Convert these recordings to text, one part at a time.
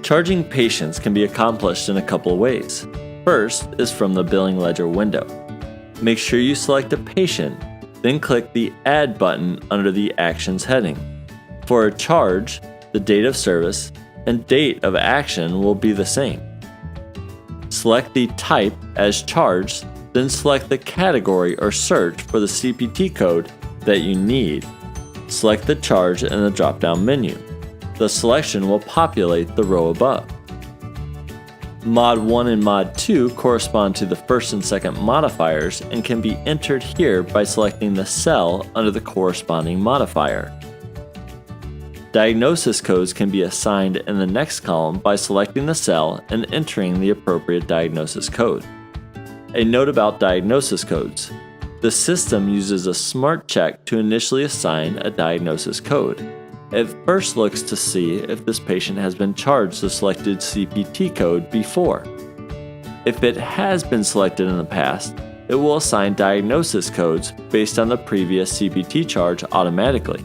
Charging patients can be accomplished in a couple of ways. First is from the billing ledger window. Make sure you select a patient, then click the Add button under the Actions heading. For a charge, the date of service and date of action will be the same. Select the type as charged, then select the category or search for the CPT code that you need. Select the charge in the drop-down menu. The selection will populate the row above. Mod 1 and Mod 2 correspond to the first and second modifiers and can be entered here by selecting the cell under the corresponding modifier. Diagnosis codes can be assigned in the next column by selecting the cell and entering the appropriate diagnosis code. A note about diagnosis codes. The system uses a smart check to initially assign a diagnosis code. It first looks to see if this patient has been charged the selected CPT code before. If it has been selected in the past, it will assign diagnosis codes based on the previous CPT charge automatically.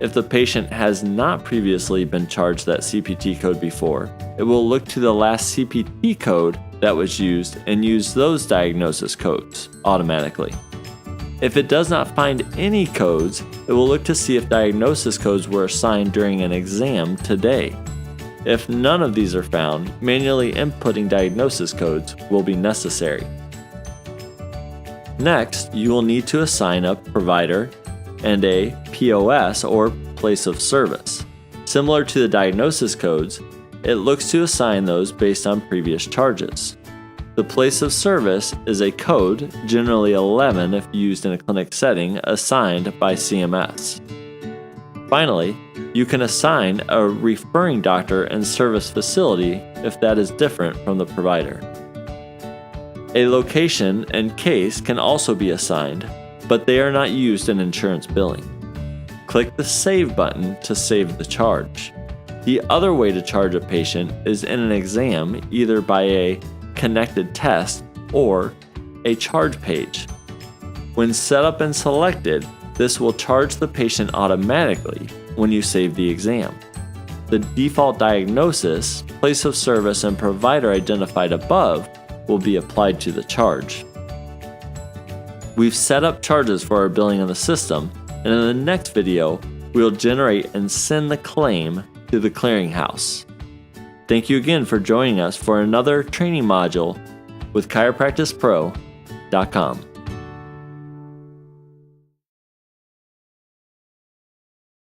If the patient has not previously been charged that CPT code before, it will look to the last CPT code that was used and use those diagnosis codes automatically. If it does not find any codes, it will look to see if diagnosis codes were assigned during an exam today. If none of these are found, manually inputting diagnosis codes will be necessary. Next, you will need to assign a provider and a POS or place of service. Similar to the diagnosis codes, it looks to assign those based on previous charges. The place of service is a code, generally 11 if used in a clinic setting, assigned by CMS. Finally, you can assign a referring doctor and service facility if that is different from the provider. A location and case can also be assigned, but they are not used in insurance billing. Click the Save button to save the charge. The other way to charge a patient is in an exam, either by a connected test or a charge page. When set up and selected, this will charge the patient automatically when you save the exam. The default diagnosis, place of service, and provider identified above will be applied to the charge. We've set up charges for our billing in the system, and in the next video, we'll generate and send the claim to the clearinghouse. Thank you again for joining us for another training module with ChiroPracticePro.com.